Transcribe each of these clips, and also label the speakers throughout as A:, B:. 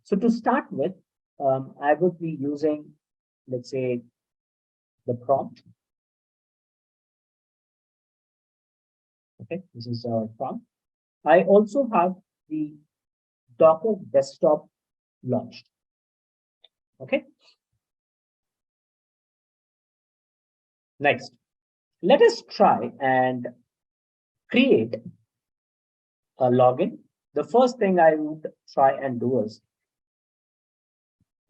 A: So to start with, I would be using, let's say, the prompt. Okay, this is our prompt. I also have the Docker desktop launched. Okay. Next, let us try and create a login. The first thing I would try and do is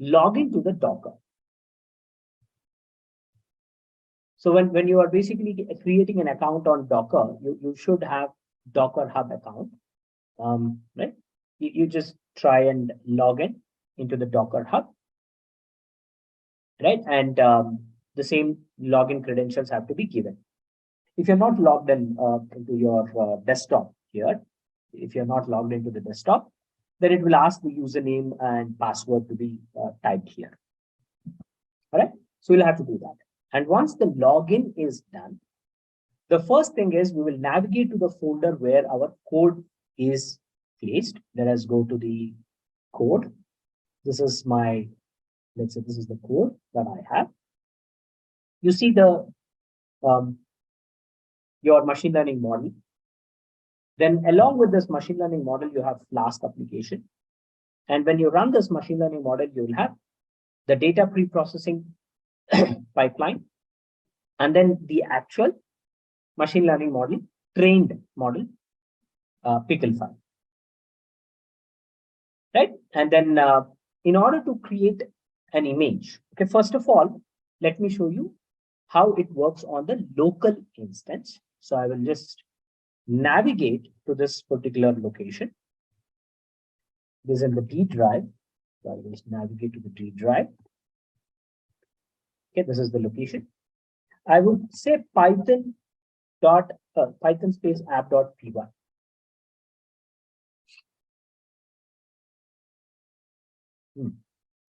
A: log into the Docker. So when you are basically creating an account on Docker, you should have Docker Hub account, right? You just try and log in into the Docker Hub, right? And the same login credentials have to be given. If you're not logged in into your desktop here, if you're not logged into the desktop, then it will ask the username and password to be typed here. All right, so we'll have to do that. And once the login is done, the first thing is we will navigate to the folder where our code is placed. Let us go to the code. This is my, let's say this is the code that I have. You see the your machine learning model. Then along with this machine learning model, you have Flask application. And when you run this machine learning model, you will have the data pre-processing pipeline, and then the actual machine learning model, trained model, pickle file. Right? And then in order to create an image, okay, first of all, let me show you how it works on the local instance. So I will just navigate to this particular location. This is in the D drive. So I will just navigate to the D drive. Okay, this is the location. I would say Python space app.py.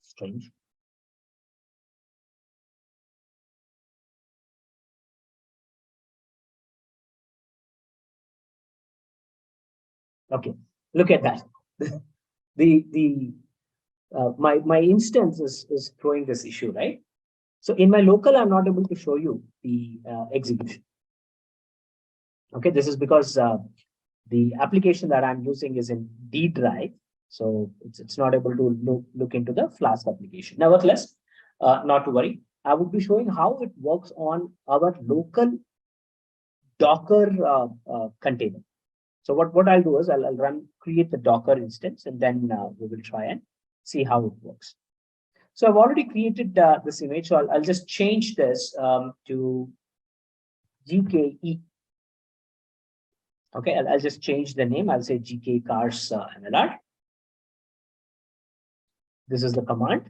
A: Strange. Okay, look at that. My instance is throwing this issue, right? So in my local, I'm not able to show you the execution. Okay, this is because the application that I'm using is in D drive, so it's not able to look into the Flask application. Nevertheless, not to worry, I would be showing how it works on our local Docker container. So what I'll do is I'll create the Docker instance, and then we will try and see how it works. So I've already created this image, so I'll just change this to GKE. Okay, I'll just change the name. I'll say GK cars MLR. This is the command.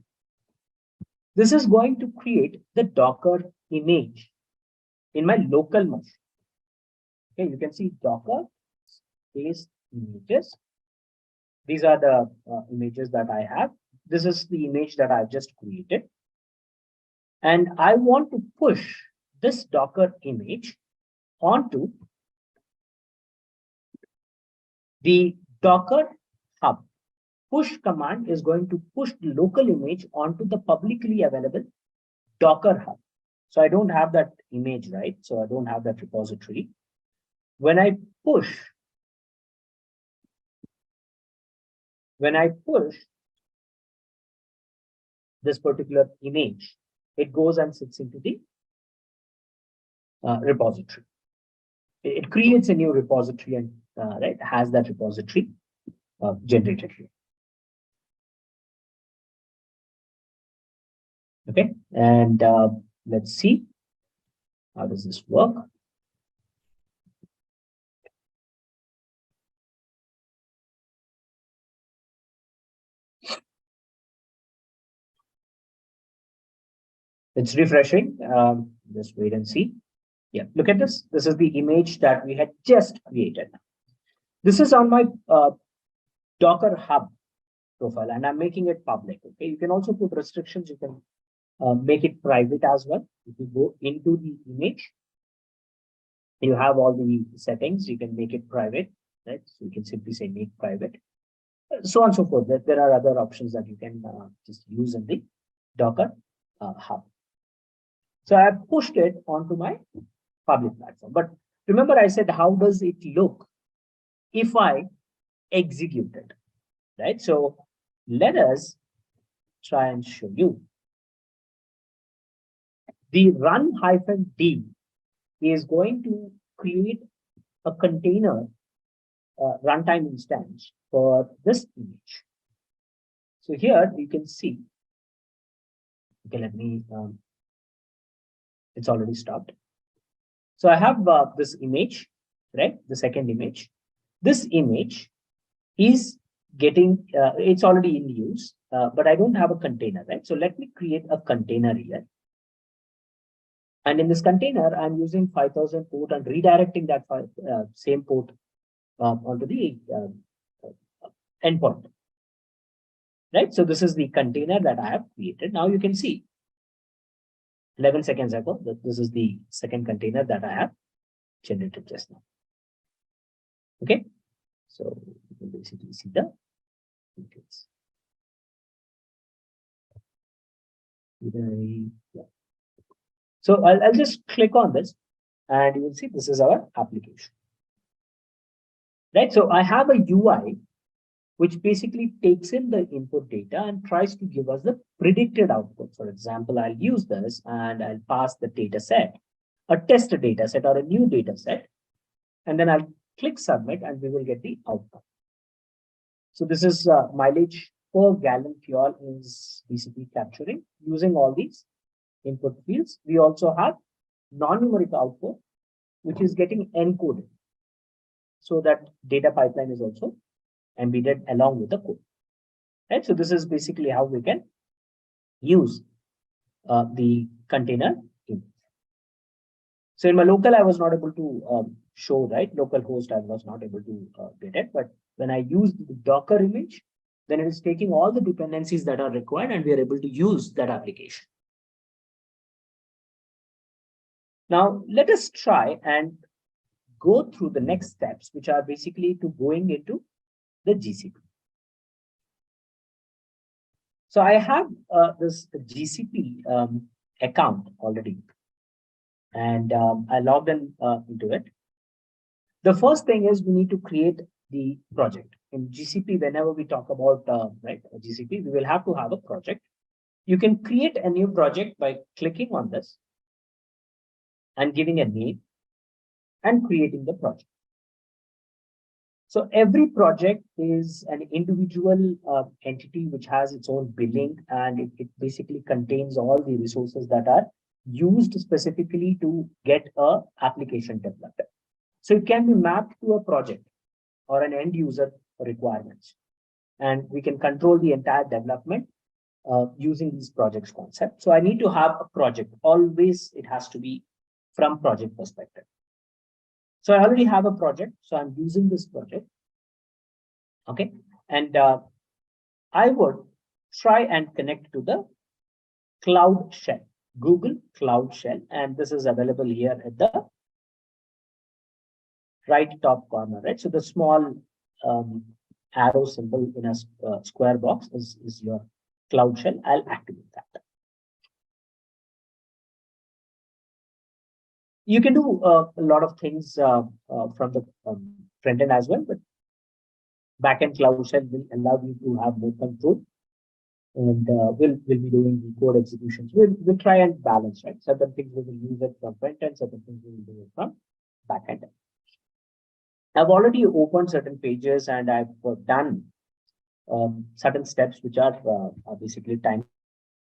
A: This is going to create the Docker image in my local machine. Okay, you can see Docker space images. These are the images that I have. This is the image that I've just created. And I want to push this Docker image onto the Docker Hub. Push command is going to push the local image onto the publicly available Docker Hub. So I don't have that image, right? So I don't have that repository. When I push this particular image, it goes and sits into the repository. It creates a new repository and right, has that repository generated here. Okay, and let's see how does this work. It's refreshing. Just wait and see. Yeah, look at this. This is the image that we had just created. This is on my Docker Hub profile, and I'm making it public. Okay, you can also put restrictions. You can make it private as well. If you go into the image, you have all the settings. You can make it private, right? So you can simply say make private. so on and so forth. There are other options that you can just use in the Docker hub. So I have pushed it onto my public platform. But remember, I said, how does it look if I execute it, right? So let us try and show you. The run-d is going to create a container runtime instance for this image. So here you can see, okay, let me, it's already stopped. So I have this image, right? The second image. This image is getting, it's already in use, but I don't have a container, right? So let me create a container here. And in this container, I'm using 5000 port and redirecting that same port onto the endpoint, right? So this is the container that I have created. Now you can see 11 seconds ago, that this is the second container that I have generated just now. Okay, so you can basically see the details. Yeah. So I'll just click on this and you will see this is our application. Right, so I have a UI which basically takes in the input data and tries to give us the predicted output. For example, I'll use this and I'll pass the data set, a test data set or a new data set, and then I'll click submit and we will get the outcome. So this is mileage per gallon fuel is basically capturing using all these input fields. We also have non-numeric output, which is getting encoded. So that data pipeline is also embedded along with the code. Right? So this is basically how we can use the container image. So in my local, I was not able to show, right? Local host, I was not able to get it. But when I use the Docker image, then it is taking all the dependencies that are required and we are able to use that application. Now, let us try and go through the next steps, which are basically to going into the GCP. So I have this GCP account already, and I logged in into it. The first thing is we need to create the project. In GCP, whenever we talk about GCP, we will have to have a project. You can create a new project by clicking on this and giving a name and creating the project. So every project is an individual entity which has its own billing, and it basically contains all the resources that are used specifically to get a application developed. So it can be mapped to a project or an end user requirements, and we can control the entire development using these projects concept. So I need to have a project. Always it has to be from project perspective. So I already have a project, so I'm using this project. Okay, and I would try and connect to the Cloud Shell, Google Cloud Shell, and this is available here at the right top corner, right? So the small arrow symbol in a square box is your Cloud Shell. I'll activate that. You can do a lot of things from the front end as well, but backend Cloud Shell will allow you to have more control, and we'll be doing the code executions. We'll try and balance, right? Certain things we will use it from front end, certain things we will do it from backend. I've already opened certain pages and I've done certain steps which are basically time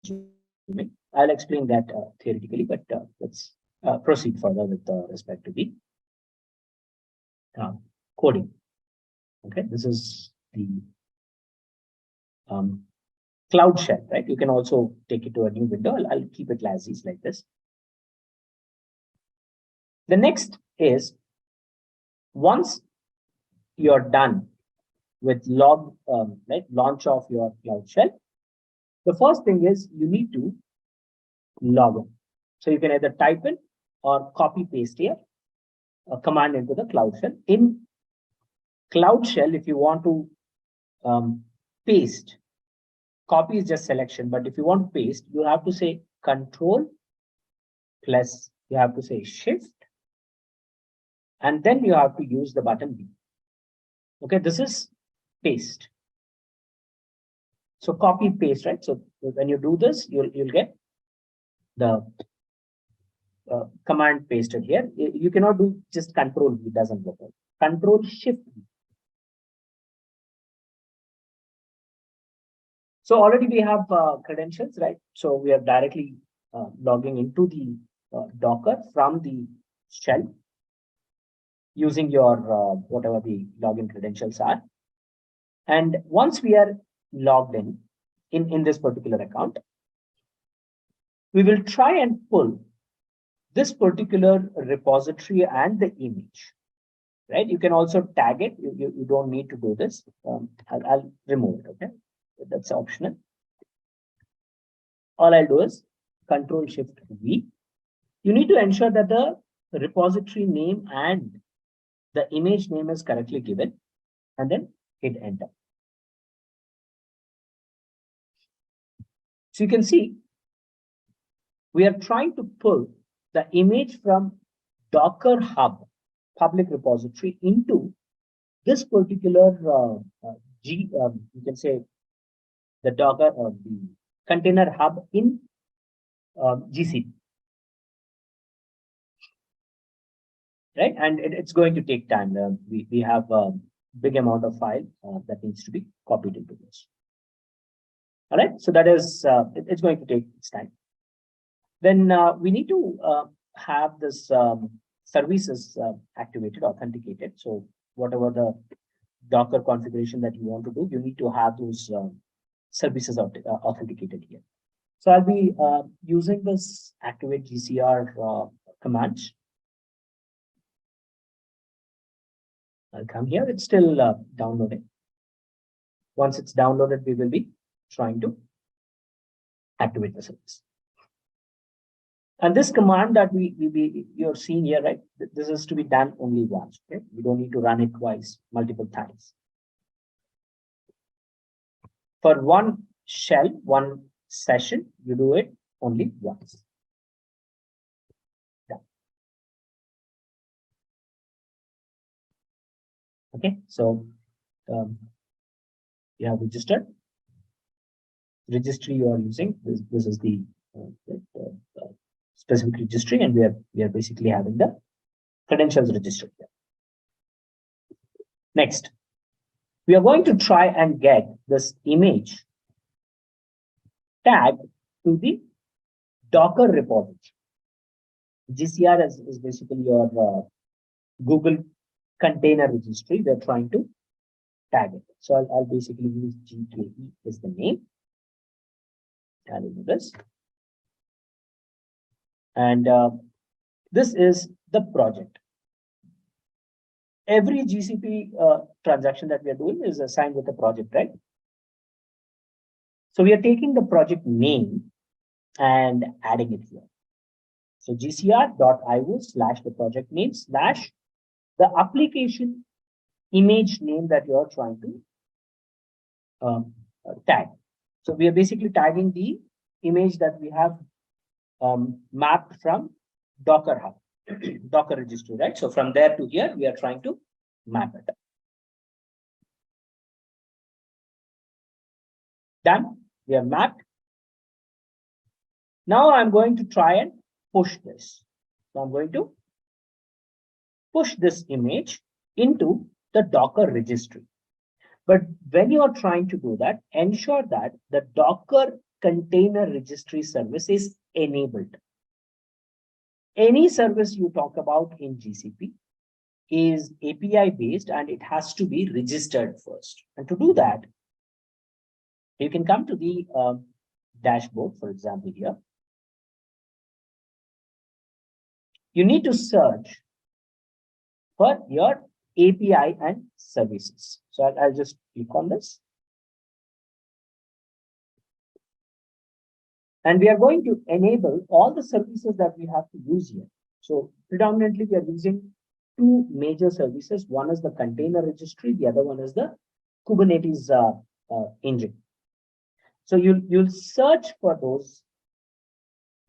A: consuming. I'll explain that theoretically, but let's proceed further with respect to the coding. Okay, this is the Cloud Shell, right? You can also take it to a new window. I'll keep it as is like this. The next is, once you're done with launch of your Cloud Shell, the first thing is you need to log in. So you can either type in or copy paste here a command into the Cloud Shell. In Cloud Shell, if you want to paste. Copy is just selection, but if you want to paste, you have to say control plus you have to say shift, and then you have to use the button B. Okay, this is paste. So copy paste, right? So when you do this, you'll get the command pasted here. You cannot do just control V, doesn't work. Control shift V. So already we have credentials, right? So we are directly logging into the Docker from the shell using your whatever the login credentials are. And once we are logged in this particular account, we will try and pull this particular repository and the image, right? You can also tag it. You don't need to do this. I'll remove it, okay? That's optional. All I'll do is Control Shift V. You need to ensure that the repository name and the image name is correctly given, and then hit enter. So you can see we are trying to pull the image from Docker Hub public repository into this particular you can say the Docker or the Container Hub in GCP, right? And it's going to take time. We have a big amount of file that needs to be copied into this. All right, so that is it's going to take its time. Then we need to have this services activated, authenticated. So whatever the Docker configuration that you want to do, you need to have those services authenticated here. So I'll be using this activate GCR command. I'll come here. It's still downloading. Once it's downloaded, we will be trying to activate the service. And this command that you're seeing here, right? This is to be done only once. Okay, we don't need to run it twice, multiple times. For one shell, one session, you do it only once. Done. Okay, so you have registered. Registry you are using. This is the specific registry, and we are basically having the credentials registered here. Next, we are going to try and get this image tag to the Docker repository. GCR is basically your Google Container Registry. We are trying to tag it. So I'll basically use GKE as the name. I'll do this. And this is the project. Every GCP transaction that we are doing is assigned with a project, right? So we are taking the project name and adding it here. So gcr.io / the project name / the application image name that you are trying to tag. So we are basically tagging the image that we have mapped from Docker Hub, Docker registry, right? So from there to here, we are trying to map it. Done. We have mapped. Now I'm going to try and push this. So I'm going to push this image into the Docker registry. But when you are trying to do that, ensure that the Docker Container Registry service is enabled. Any service you talk about in GCP is API based, and it has to be registered first. And to do that, you can come to the dashboard, for example, here. You need to search for your API and services. So I'll just click on this. And we are going to enable all the services that we have to use here. So predominantly, we are using two major services. One is the container registry. The other one is the Kubernetes engine. So you'll search for those.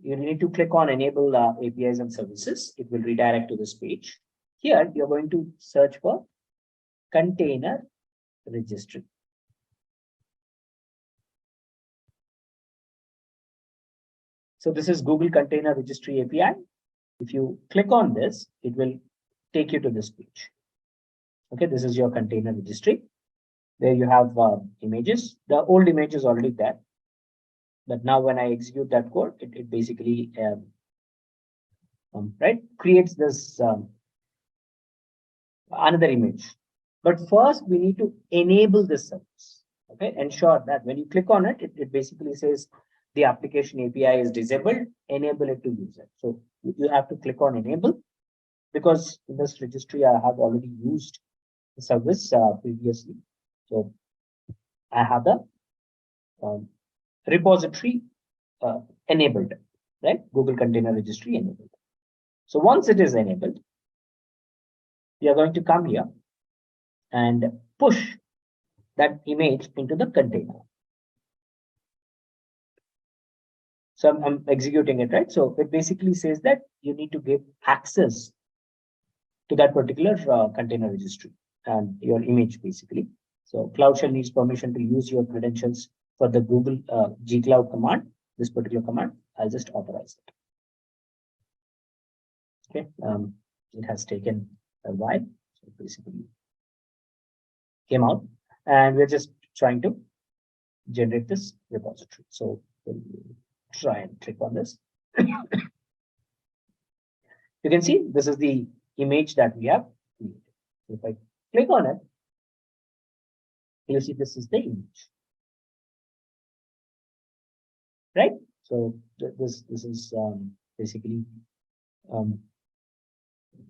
A: You need to click on enable APIs and services. It will redirect to this page. Here, you're going to search for container registry. So this is Google Container Registry API. If you click on this, it will take you to this page. Okay, this is your container registry. There you have images. The old image is already there. But now when I execute that code, it basically creates this another image. But first we need to enable this service. Okay, ensure that when you click on it, it basically says the application API is disabled, enable it to use it. So you have to click on enable, because in this registry I have already used the service previously. So I have the repository enabled, right? Google Container Registry enabled. So once it is enabled, we are going to come here and push that image into the container. So I'm executing it, right? So it basically says that you need to give access to that particular container registry and your image, basically. So Cloud Shell needs permission to use your credentials for the Google gcloud command, this particular command. I'll just authorize it. Okay, it has taken a while. So basically came out, and we're just trying to generate this repository. So we'll try and click on this. You can see this is the image that we have created. If I click on it, you see this is the image, right? So this is basically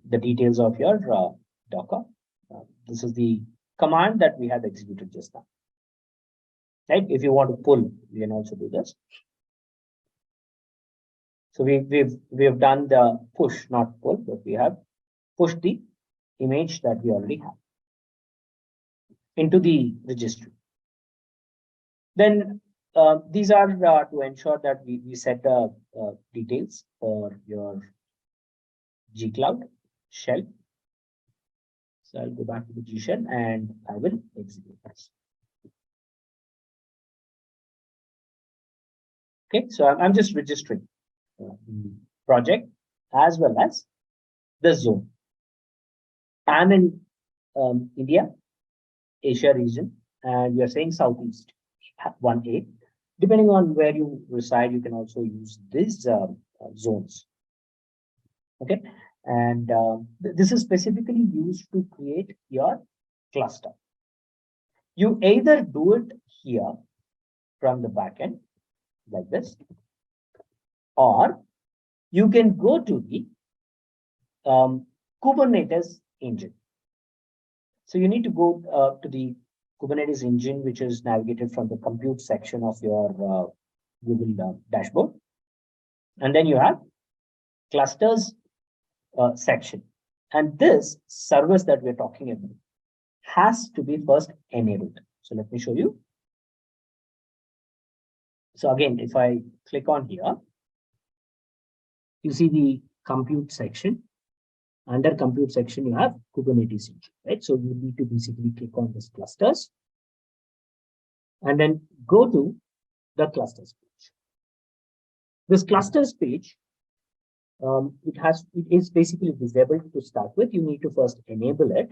A: the details of your Docker. This is the command that we have executed just now, right? If you want to pull, you can also do this. So we have done the push, not pull, but we have pushed the image that we already have into the registry. Then these are to ensure that we set the details for your gcloud shell. So I'll go back to the G shell and I will execute this. Okay, so I'm just registering the project as well as the zone. I'm in India, Asia region, and we are saying Southeast 1A. Depending on where you reside, you can also use these zones. Okay, and this is specifically used to create your cluster. You either do it here from the backend like this, or you can go to the Kubernetes engine. So you need to go to the Kubernetes engine, which is navigated from the compute section of your Google dashboard. And then you have clusters section. And this service that we're talking about has to be first enabled. So let me show you. So again, if I click on here, you see the compute section. Under compute section, you have Kubernetes engine, right? So you need to basically click on this clusters and then go to the clusters page. This clusters page, it is basically disabled to start with. You need to first enable it,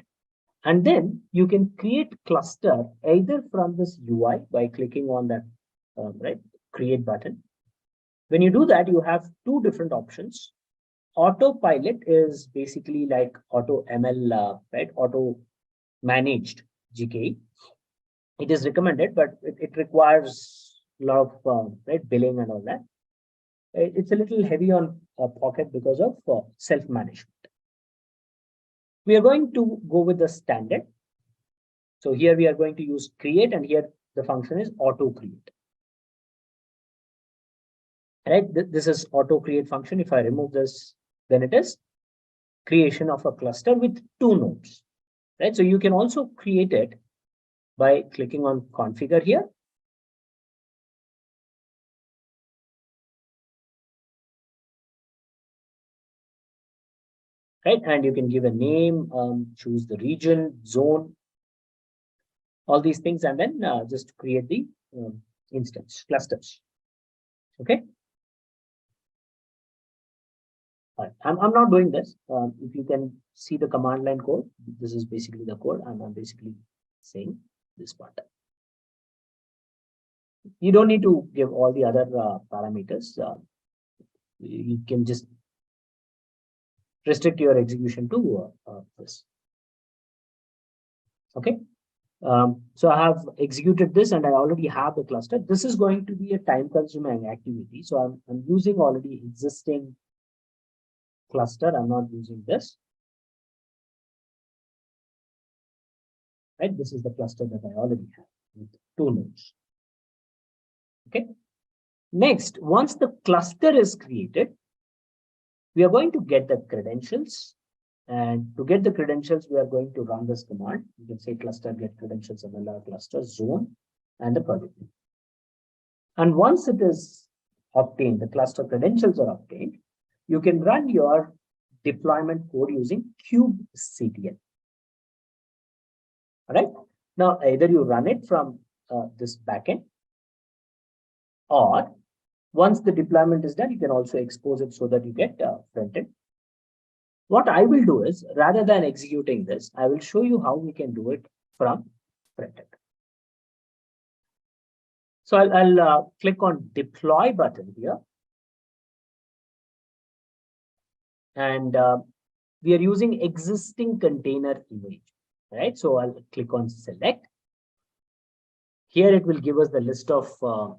A: and then you can create cluster either from this UI by clicking on that create button. When you do that, you have two different options. Autopilot is basically like auto ML, auto managed GKE. It is recommended, but it requires a lot of billing and all that. It's a little heavy on pocket because of self-management. We are going to go with the standard. So here we are going to use create, and here the function is auto create. Right, this is auto create function. If I remove this, then it is creation of a cluster with 2 nodes. Right, so you can also create it by clicking on configure here. Right, and you can give a name, choose the region, zone, all these things, and then just create the instance clusters. Okay. All right. I'm not doing this. If you can see the command line code, this is basically the code, and I'm basically saying this part. You don't need to give all the other parameters. You can just restrict your execution to this. Okay. So I have executed this and I already have the cluster. This is going to be a time consuming activity. So I'm using already existing cluster. I'm not using this. Right. This is the cluster that I already have with 2 nodes. Okay. Next, once the cluster is created, we are going to get the credentials. And to get the credentials, we are going to run this command. You can say cluster get credentials MLR cluster zone and the project name. And once it is obtained, the cluster credentials are obtained, you can run your deployment code using kubectl. All right. Now, either you run it from this backend, or once the deployment is done, you can also expose it so that you get frontend. What I will do is, rather than executing this, I will show you how we can do it from frontend. So I'll click on deploy button here. And we are using existing container image, right? So I'll click on select. Here it will give us the list of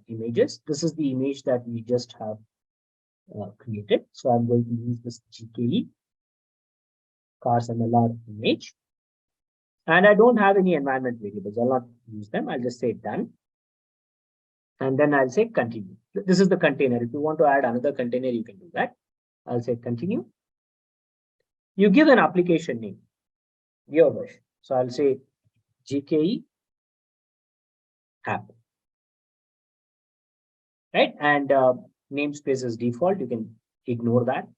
A: images. This is the image that we just have created. So I'm going to use this GKE cars MLR image. And I don't have any environment variables. I'll not use them. I'll just say done. And then I'll say continue. This is the container. If you want to add another container, you can do that. I'll say continue. You give an application name, your version. So I'll say GKE app. Right? And namespace is default. You can ignore that.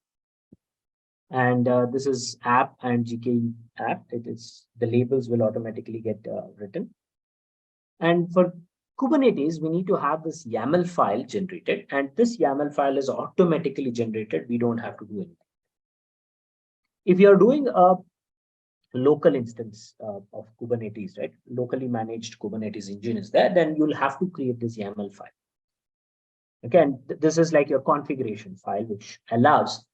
A: And this is app and GKE app. It is the labels will automatically get written. And for Kubernetes, we need to have this YAML file generated, and this YAML file is automatically generated. We don't have to do anything. If you are doing a local instance of Kubernetes, right? Locally managed Kubernetes engine is there, then you'll have to create this YAML file. Again, this is like your configuration file, which allows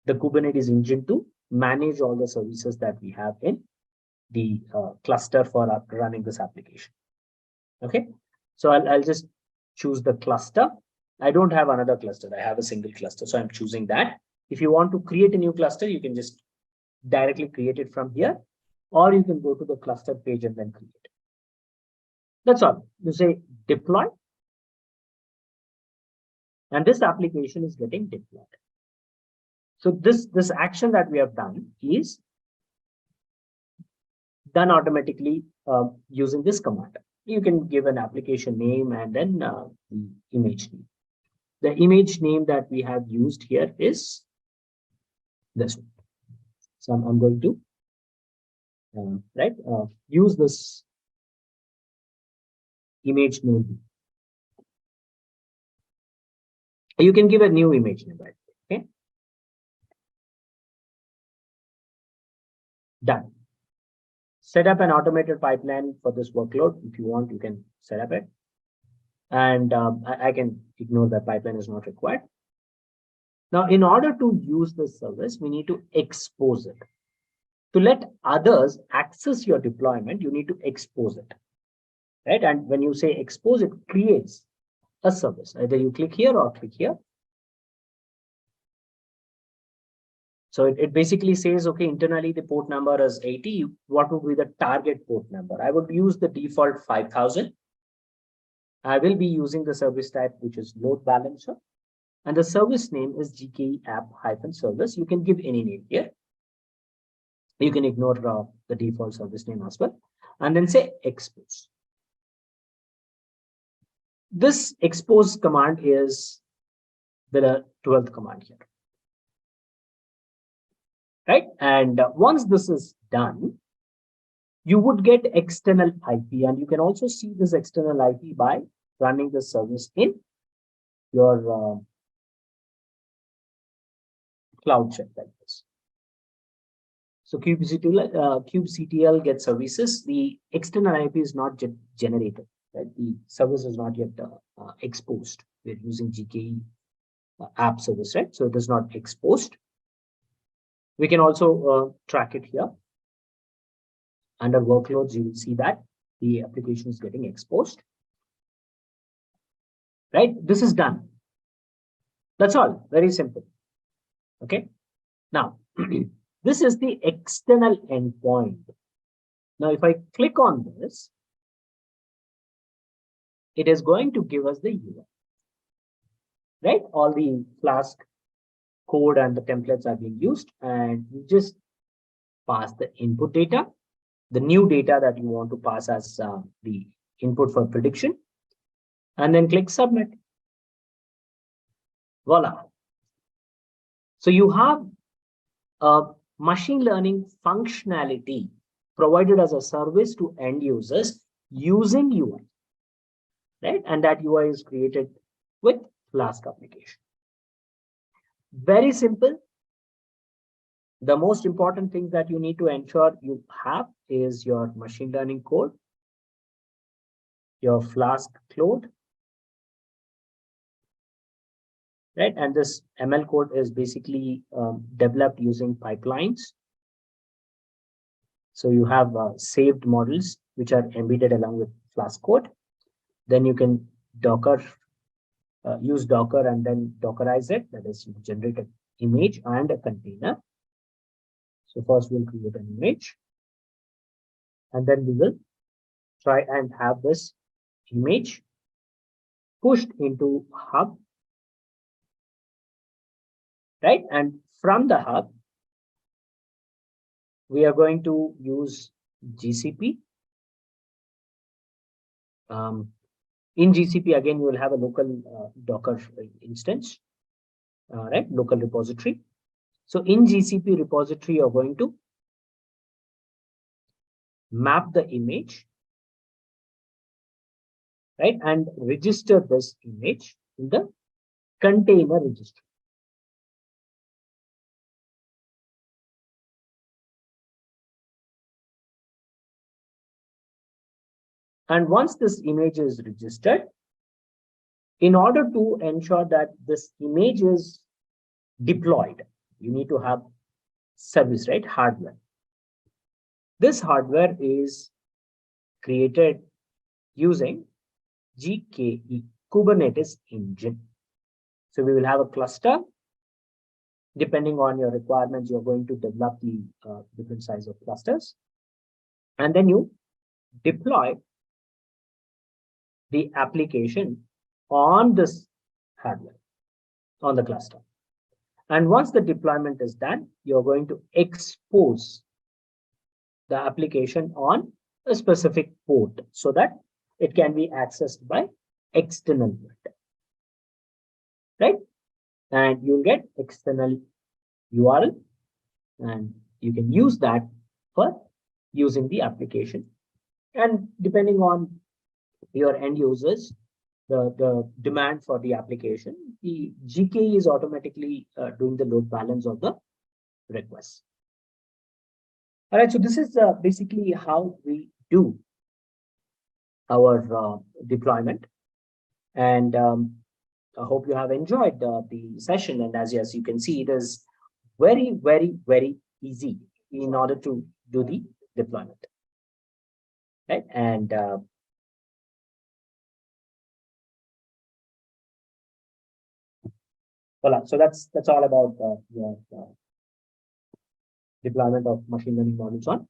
A: the Kubernetes engine to manage all the services that we have in the cluster for running this application. Okay, so I'll just choose the cluster. I don't have another cluster. I have a single cluster, so I'm choosing that. If you want to create a new cluster, you can just directly create it from here, or you can go to the cluster page and then create it. That's all. You say deploy, and this application is getting deployed. So this action that we have done is done automatically using this command. You can give an application name and then the image name. The image name that we have used here is this one. So I'm going to use this image name. You can give a new image name, right? Okay. Done. Set up an automated pipeline for this workload. If you want, you can set up it. And I can ignore that pipeline is not required. Now, in order to use this service, we need to expose it. To let others access your deployment, you need to expose it. Right? And when you say expose, it creates a service. Either you click here or click here. So it basically says, okay, internally the port number is 80. What would be the target port number? I would use the default 5000. I will be using the service type, which is load balancer. And the service name is GKE app-service. You can give any name here. You can ignore the default service name as well. And then say expose. This expose command is the 12th command here, right? And once this is done, you would get external IP, and you can also see this external IP by running the service in your cloud check like this. So kubectl gets services. The external IP is not yet generated, right? The service is not yet exposed. We're using GKE app service, right? So it is not exposed. We can also track it here. Under workloads, you will see that the application is getting exposed, right? This is done. That's all. Very simple. Okay. Now, this is the external endpoint. Now, if I click on this, it is going to give us the UI, right? All the Flask code and the templates are being used, and you just pass the input data, the new data that you want to pass as the input for prediction, and then click submit. Voila. So you have a machine learning functionality provided as a service to end users using UI, right? And that UI is created with Flask application. Very simple. The most important thing that you need to ensure you have is your machine learning code, your Flask code, right? And this ML code is basically developed using pipelines. So you have saved models which are embedded along with Flask code. Then you can use Docker and then Dockerize it. That is, generate an image and a container. So first we'll create an image, and then we will try and have this image pushed into hub, right? And from the hub, we are going to use GCP. In GCP, again, you will have a local Docker instance, right? Local repository. So in GCP repository, you're going to map the image, right? And register this image in the container registry. And once this image is registered, in order to ensure that this image is deployed, you need to have service, right? Hardware. This hardware is created using GKE, Kubernetes engine. So we will have a cluster. Depending on your requirements, you're going to develop the different size of clusters. And then you deploy the application on this hardware, on the cluster. And once the deployment is done, you're going to expose the application on a specific port so that it can be accessed by external world, right? And you'll get external URL, and you can use that for using the application. And depending on your end users, the demand for the application, the GKE is automatically doing the load balance of the requests. All right, so this is basically how we do our deployment. And I hope you have enjoyed the session. And as you can see, it is very, very, very easy in order to do the deployment, right? And voila. So that's all about your deployment of machine learning models on